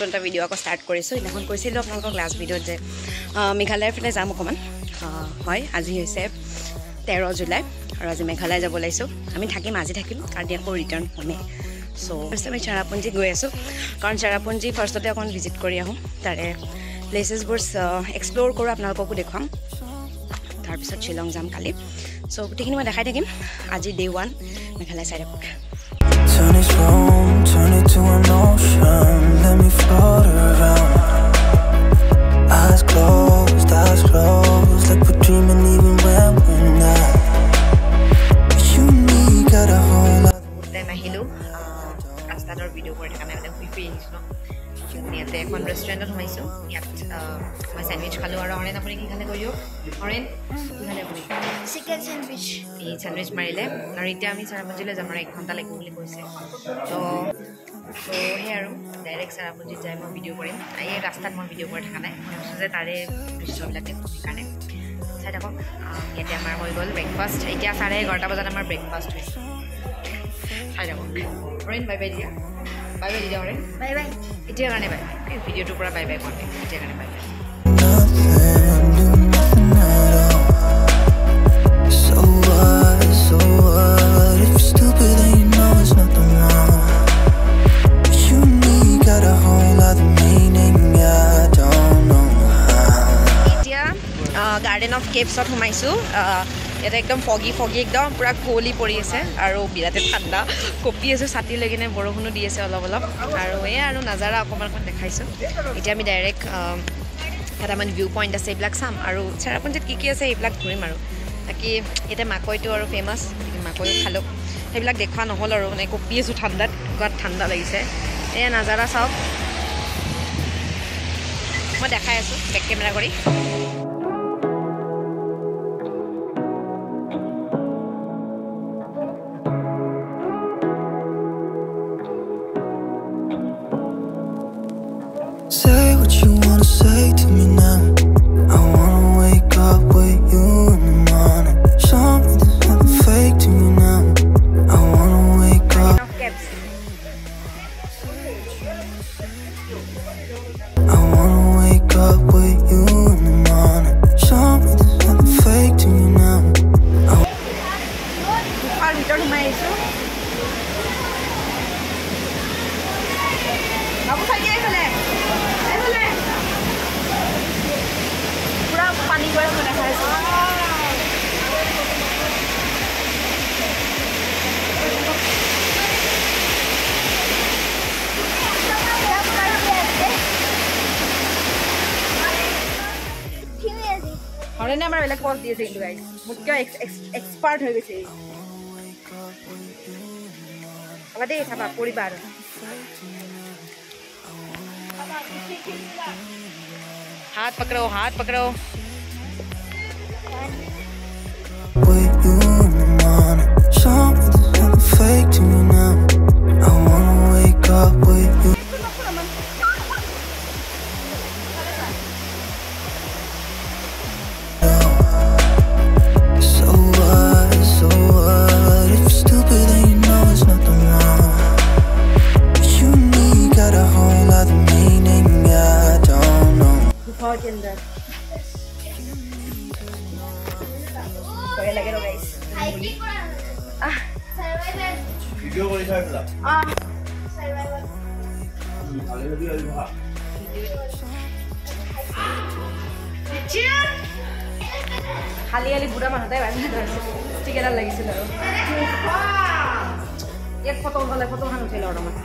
নতুন এটা ভিডিঅ' আকৌ ষ্টাৰ্ট কৰিছোঁ সেইদিনাখন কৈছিলোঁ আপোনালোকক লাষ্ট ভিডিঅ'ত যে মেঘালয়ৰ ফালে যাম অকণমান হয় আজি হৈছে 13 জুলাই আৰু আজি মেঘালয় যাব ওলাইছোঁ আমি থাকিম আজি থাকিম কালি আকৌ ৰিটাৰ্ণ হ'মেই চ' ফাৰ্ষ্ট আমি চেৰাপুঞ্জী গৈ আছোঁ কাৰণ চেৰাপুঞ্জী ফাৰ্ষ্টতে অকণ ভিজিট কৰি আহোঁ তাৰে প্লেচেছবোৰ এক্সপ্ল'ৰ কৰোঁ আপোনালোককো দেখুৱাম তাৰপিছত শ্বিলং যাম কালি চ' গোটেইখিনি মই দেখাই থাকিম আজি ডে 1 মেঘালয় চাই থাকক Turn this room, turn it to an ocean. Let me float around. Eyes closed, like we're dreaming even when we're not. You need got a whole lot. Then I hello. After that video for the camera, we finish no. ইয়াতে এখন ৰেষ্টুৰেণ্টত সোমাইছোঁ ইয়াত মই sandwich খালোঁ আৰু অৰেণ আপুনি কি খালে কৰিও অৰেণ কি খালে আপুনি চিকেন চেণ্ডউইচ এই চেণ্ডউইচ মাৰিলে আৰু এতিয়া আমি চেৰাপুঞ্জীলৈ যাম আৰু 1 ঘণ্টা লাগিব বুলি কৈছে তো সেই আৰু ডাইৰেক্ট চেৰাপুঞ্জীত যাই মই ভিডিঅ' কৰিম এই ৰাস্তাত মই ভিডিঅ' কৰি থকা নাই মই ভাবিছোঁ যে তাৰে দৃশ্যবিলাক দেখোঁ সেইকাৰণে চাই থাকক ইয়াতে আমাৰ হৈ গ'ল ব্ৰেকফাষ্ট এতিয়া 11:30 বজাত আমাৰ ব্ৰেকফাষ্ট হৈছে চাই থাকক অৰেণ বাই বাই দিয়া বাই বাই দিয়া অৰেণ বাই বাই এতিয়া কাৰণে বাই বাই ভিডিঅ'টোৰ পৰা বাই বাই কৰিম এতিয়া কাৰণে বাই বাই এতিয়া গাৰ্ডেন অফ কেভছত সোমাইছোঁ ইয়াতে একদম ফগি একদম পূৰা কুঁৱলী পৰি আছে আৰু বিৰাটে ঠাণ্ডা কঁপি আছোঁ ছাতি লৈ কিনে বৰষুণো দি আছে অলপ আৰু এই আৰু নাজাৰা অকণমান দেখাইছোঁ এতিয়া আমি ডাইৰেক্ট কেইটামান ভিউ পইণ্ট আছে এইবিলাক চাম আৰু চেৰাপুঞ্জীত কি আছে এইবিলাক ঘূৰিম আৰু বাকী এতিয়া মাকৈটো আৰু ফেমাছ মাকৈও খালোঁ সেইবিলাক দেখুওৱা নহ'ল আৰু মানে কঁপি আছোঁ ঠাণ্ডাত গাত ঠাণ্ডা লাগিছে এয়া নাজাৰা চাওক মই দেখাই আছোঁ বেক কেমেৰা কৰি Say what you wanna say to me now. I wanna wake up with you in the morning. Show me there's nothing fake to me now. I wanna wake up. I wanna wake up with you in the morning. Show me there's nothing fake to me now. পানী গৈ মই দেখাইছোঁ হৰেণে আমাৰ বেলেগ পথ দি আছে কিন্তু guys মোতকৈ এক্সপাৰ্ট হৈ গৈছে আমাৰ দেই চাবা কৰিবা আৰু हाथ पकड़ो With you in the morning. Show me there's nothing fake to me now. I wanna wake up with you. So what? If you're stupid then you know it's nothing wrong. You need got a whole lot of meaning I don't know. गुफाओं के अंदर तो ये लगे रो guys video कोई था फिर survival आले भी आले वहां खाली बुढ़ा मानुटाই বান্ধি ধৰিছে ঠিক এটা লাগিছিল আৰু এক ফটো খান উঠিল আৰু মানে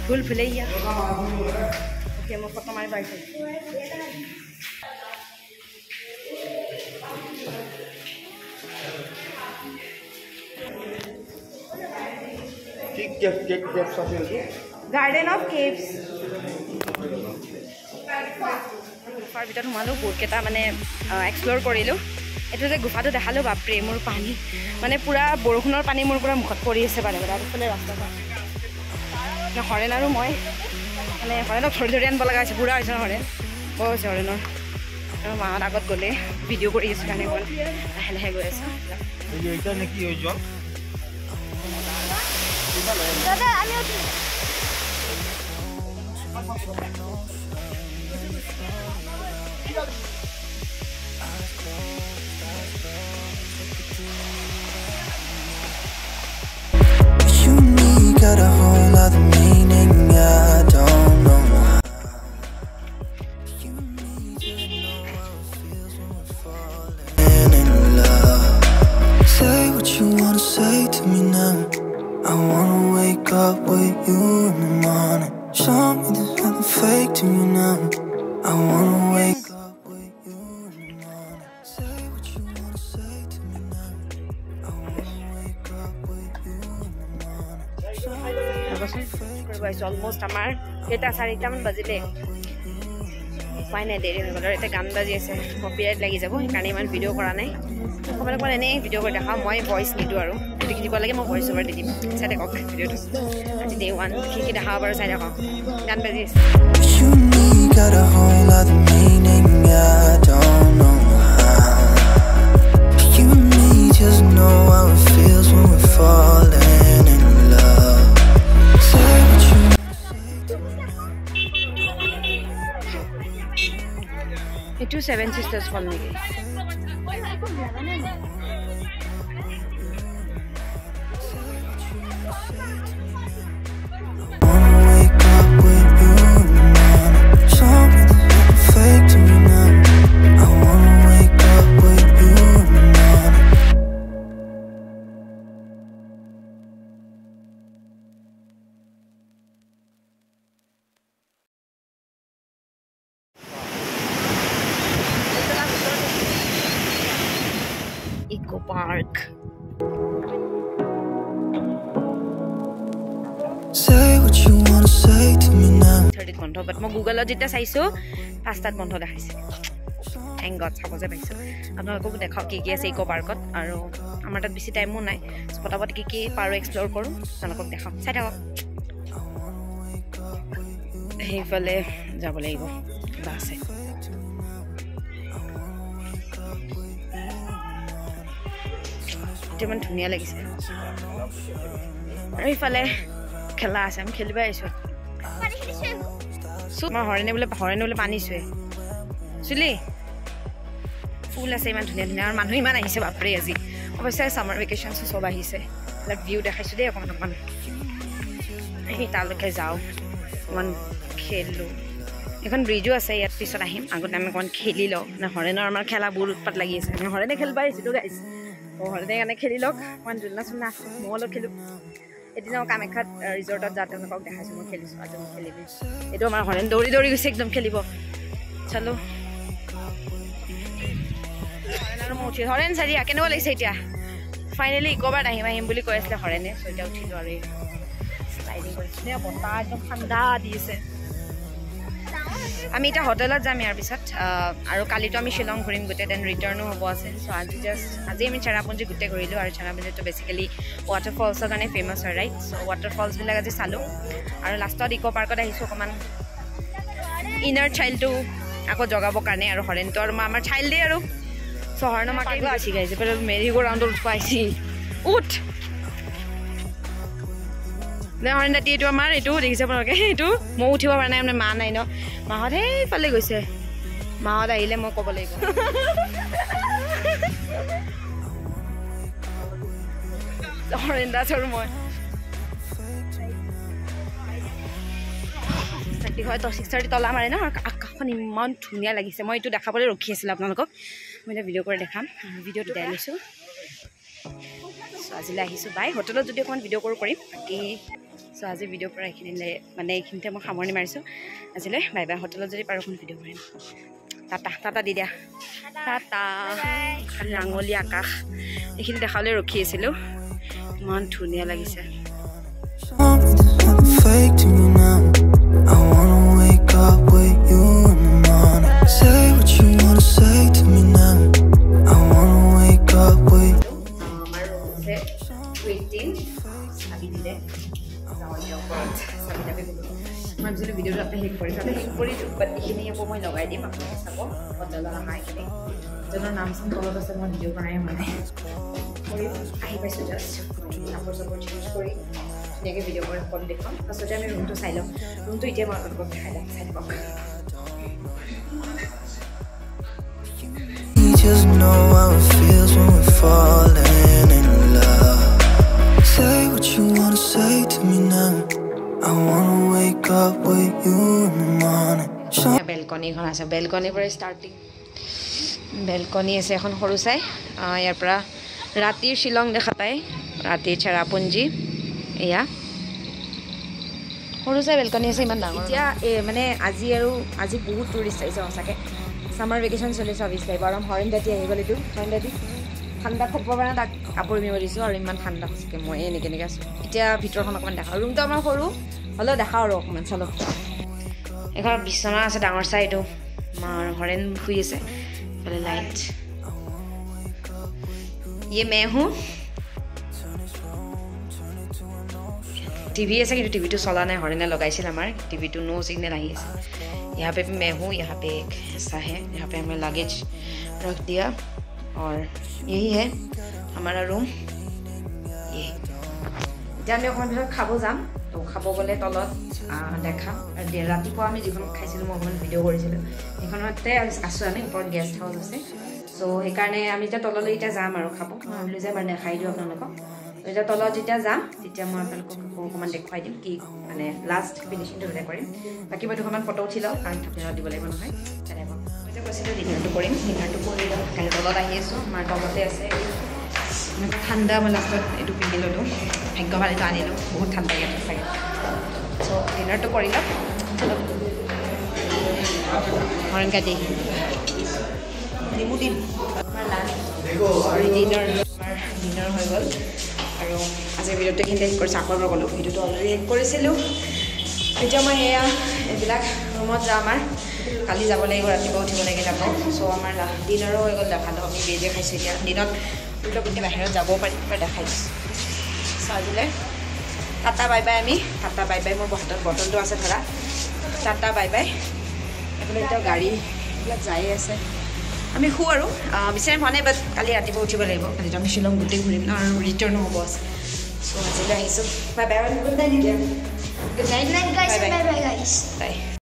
भूल भुलैया ओके मैं फोटो मारी पाइছোঁ गार्डन ऑफ केव्स गुफार ভিতৰত সোমালোঁ বহুতকেইটা মানে এক্সপ্ল'ৰ কৰিলোঁ এইটো যে গুফাটো দেখালোঁ বাপৰে মোৰ পানী মানে পূৰা বৰষুণৰ পানী মোৰ পূৰা মুখত পৰি আছে বাৰে বাৰে আগফালে ৰাস্তাটো হৰেণ আৰু মই মানে হৰেণক ধৰি আনিব লগা হৈছে বুঢ়া হৈছে হৰেণ বৰ হৈছে হৰেণৰ আৰু মাহঁত আগত গ'লে ভিডিঅ' কৰি আছোঁ কাৰণে অকণ লাহে লাহে গৈ আছোঁ দাদা আমি উঠি You and me got a whole other meaning. I don't know why. You and me just know how it feels when we're falling in love. Say what you wanna say to me now. I wanna wake up with you in the morning. Show me there's nothing fake to me now. I wanna wake up with you in the morning. Say what you wanna say to me now. I wanna wake up with you in the morning. Almost আমাৰ কেইটা 4টামান বাজিলে উপায় নাই দেৰি হৈ গ'ল আৰু এতিয়া গান বাজি আছে কপিৰাইট লাগি যাব সেইকাৰণে ইমান ভিডিঅ' কৰা নাই অকণমান এনেই ভিডিঅ' কৰি দেখাওঁ মই ভইচ নিদিওঁ আৰু যদি দিব লাগে মই ভইচ অভাৰ দি দিম চাই থাকক ভিডিঅ'টো আজি ডে 1 কি দেখাব পাৰোঁ চাই থাকক গান বাজি আছে You and me got a whole other meaning. I don't know how. You and me just know how it feels when we're falling in love. Say what you এইটো 7 Sisters ফল নেকি wanna wake up with you in the morning. Show me there's nothing fake to me now. I wanna wake up with you in the morning. Eco Park Say what you wanna say to me now. 30 বন্ধ বাট মই গুগলত যেতিয়া চাইছোঁ 5টাত বন্ধ দেখাইছে thank god চাব যে পাইছোঁ আপোনালোককো দেখাওক কি আছে ইক' পাৰ্কত আৰু আমাৰ তাত বেছি টাইমো নাই পটাপট কি পাৰোঁ এক্সপ্ল'ৰ কৰোঁ আপোনালোকক দেখাওক চাই থাকক সেইফালে যাব লাগিব কিবা আছে ইমান ধুনীয়া লাগিছে আৰু ইফালে খেলা আছে আমি খেলিব আহিছোঁ মই হৰণে বোলে পানী চুৱে চুলি ফুল আছে ইমান ধুনীয়া ধুনীয়া আৰু মানুহ ইমান আহিছে বাপৰে আজি অৱশ্যে ছামাৰ ভেকেশ্যনছো চব আহিছে অলপ ভিউ দেখাইছোঁ দেই অকণমান সেই তালৈকে যাওঁ অকণমান খেলোঁ এখন ব্ৰিজো আছে ইয়াত পিছত আহিম আগতে আমি অকণমান খেলি লওঁ মানে হৰেণৰ আমাৰ খেলাবোৰ উৎপাত লাগি আছে আমি হৰেণে খেলিব আহিছিলোঁ গাইছ হৰেণে কাৰণে খেলি লওক অকণমান জোলনা চোলনা আছে মই অলপ খেলোঁ এদিন কামাখ্যাত ৰিজৰ্টত যাওঁতে তেওঁলোকক দেখাইছোঁ মই খেলিছোঁ আজি মই খেলিবি এইটো আমাৰ হৰেণ দৌৰি দৌৰি গৈছে একদম খেলিব চালো হৰেণ আৰু মই উঠিলোঁ হৰেণ চাৰিয়া কেনেকুৱা লাগিছে এতিয়া ফাইনেলি ইক'বাৰত আহিম বুলি কৈ আছিলে হৰেণে চ' এতিয়া উঠিলোঁ আৰু স্লাইডিং কৰিছোঁ বতাহ একদম ঠাণ্ডা দি আছে আমি এতিয়া হোটেলত যাম ইয়াৰ পিছত আৰু কালিতো আমি শ্বিলং ঘূৰিম গোটেই দেন ৰিটাৰ্ণো হ'ব আছে চ' আজি আমি চেৰাপুঞ্জী গোটেই ঘূৰিলোঁ আৰু চেৰাপুঞ্জীটো বেচিকেলি ৱাটাৰফলছৰ কাৰণে ফেমাছ হয় ৰাইট চ' ৱাটাৰফলছবিলাক আজি চালোঁ আৰু লাষ্টত ইক' পাৰ্কত আহিছোঁ অকণমান ইনাৰ চাইল্ডটো আকৌ জগাবৰ কাৰণে আৰু হৰেণটো আৰু আমাৰ চাইল্ডেই আৰু চ' হৰেণ আমাক শিকাইছে মেৰি গ' ৰাউণ্ডত উঠোৱাইছি উঠ হৰেণ ৰাতি এইটো আমাৰ এইটো দেখিছে আপোনালোকে এইটো মই উঠিব পৰা নাই মানে মা নাই ন মাহঁত সেইফালে গৈছে মাহঁত আহিলে মই ক'ব লাগিব হৰেণ দাস আৰু মই 6:30 হয় তো 6:30 তলা মাৰে ন আকাশখন ইমান ধুনীয়া লাগিছে মই এইটো দেখাবলৈ ৰখি আছিলোঁ আপোনালোকক মই এতিয়া ভিডিঅ' কৰি দেখাম ভিডিঅ'টো দাই লৈছোঁ চ' আজিলৈ আহিছোঁ বাই হোটেলত যদি অকণমান ভিডিঅ' কৰিম বাকী চ' আজি ভিডিঅ' পৰা এইখিনিতে মই সামৰণি মাৰিছোঁ আজিলৈ বাই বাই হোটেলত যদি পাৰোঁ অকণমান ভিডিঅ' কৰিম টাটা দি দিয়া টাটা ৰাঙলী আকাশ এইখিনি দেখাবলৈ ৰখি আছিলোঁ ইমান ধুনীয়া লাগিছে fake to me now. I wanna wake up with you in the morning. Say what you wanna say to me now. I wanna wake up with you. ভিডিঅ'টো আপুনি শেষ কৰিছোঁ বাট এইখিনি আকৌ মই লগাই দিম আপোনালোকে চাব হোটেলৰ আহাখিনি হোটেলৰ নাম চাম তলত আছে মই ভিডিঅ' বনাই মানে কৰি আহি পাইছোঁ জাষ্ট কাপোৰ চাপোৰ চেঞ্জ কৰি ধুনীয়াকৈ ভিডিঅ' কল দেখুৱাম ফাৰ্ষ্টতে আমি ৰুমটো চাই ল'ম ৰুমটো এতিয়া মই আপোনালোকক দেখাই ল'ম চাই দিব Just know how it feels when we're falling in love. Say what you wanna say to me now. I wanna wake up with you in the morning. বেলকনিখন আছে বেলকনিৰ পৰা ষ্টাৰ্টিং বেলকনি আছে এখন সৰু চাই ইয়াৰ পৰা ৰাতিৰ শ্বিলং দেখা পায় ৰাতিৰ চেৰাপুঞ্জী এয়া সৰু চাই বেলকনি আছে ইমান ডাঙৰ এতিয়া মানে আজি বহুত টুৰিষ্ট আহিছে সঁচাকৈ সামাৰ ভেকেশ্যন চলিছে অৱশ্যে গৰম হৰেণ দাঁতি আহি গ'ল এইটো হৰেণ দাঁতি ঠাণ্ডা খুব পৰা তাক কাপোৰ পিন্ধিব দিছোঁ আৰু ইমান ঠাণ্ডা সঁচাকৈ মই এনেকৈ আছোঁ এতিয়া ভিতৰখন অকণমান দেখাওঁ ৰুমটো আমাৰ সৰু হ'লেও দেখাওঁ আৰু অকণমান চালোঁ এখন বিচনা আছে ডাঙৰ চাই এইটো মাৰ হৰেণ শুই আছে এইফালে লাইট ये मैं हूँ टीवी ऐसा कि टीवी तो चला नहीं हॉर्न लगाई हमारे टीवी तो नो सिग्नल आई है यहाँ पे भी मैं हूँ यहाँ पे एक हिस्सा है यहाँ पे हमें लगेज रख दिया और यही है हमारा रूम ये जब मैं अकमान फिर खाब जाम तो खाब गले तलत देखा रातिपुवा आम जीवन खाई मैं अकमान भिडिओ करते आसो आम ऊपर गेस्ट हाउस आसे सो সেইকাৰণে আমি এতিয়া তললৈ এতিয়া যাম আৰু খাব মই ভাবিলোঁ যে এবাৰ দেখাই দিওঁ আপোনালোকক এতিয়া তলত যেতিয়া যাম তেতিয়া মই আপোনালোকক অকণমান দেখুৱাই দিম কি মানে লাষ্ট ফিনিচিংটো তেতিয়া কৰিম বাকী মই দুখনমান ফটো উঠি লওঁ কাৰণ থাকিব দিব লাগিব নহয় তেনেকুৱা মই যে কৈছিলোঁ ডিনাৰটো কৰিম ডিনাৰটো কৰি লওঁ কালি তলত আহি আছোঁ আমাৰ তলতে আছে ঠাণ্ডা মই লাষ্টত এইটো পিন্ধি ল'লোঁ ভাগ্য ভাল এইটো আনিলোঁ বহুত ঠাণ্ডা ইয়াত চাগে চ' ডিনাৰটো কৰি লওঁ হৰেণ কাটি নিমু দিম আমাৰ লাঞ্চ ডিনাৰ হৈ গ'ল আৰু আজিৰ ভিডিঅ'টো এইখিনিতে শেষ কৰিছোঁ আকৌ এবাৰ ক'লোঁ ভিডিঅ'টো অলৰেডি শেষ কৰিছিলোঁ এতিয়া মই সেয়া এইবিলাক ৰুমত যাওঁ আমাৰ কালি যাব লাগিব ৰাতিপুৱা উঠিব লাগিল আকৌ চ' আমাৰ ডিনাৰো হৈ গ'ল দেখালোঁ আমি বেজে খাইছোঁ এতিয়া দিনত উল্টো গোটেই বাহিৰত যাব পাৰিম এবাৰ দেখাই দিছোঁ চ' আজিলৈ টাটা বাই বাই আমি টাটা বাই বাই মোৰ হাতত বটলটো আছে ধৰা টাটা বাই বাই এইফালে এতিয়া গাড়ীবিলাক যায়ে আছে আমি শু আৰু বিচাৰিম হোৱা নাই বাট কালি ৰাতিপুৱা উঠিব লাগিব কালিতো আমি শ্বিলং গোটেই ঘূৰিম ন আৰু ৰিটাৰ্ণো হ'ব আছে চ' আজিলৈ আহিছোঁ bye bye good night good night গাইছ বাই বাই গাইছ বাই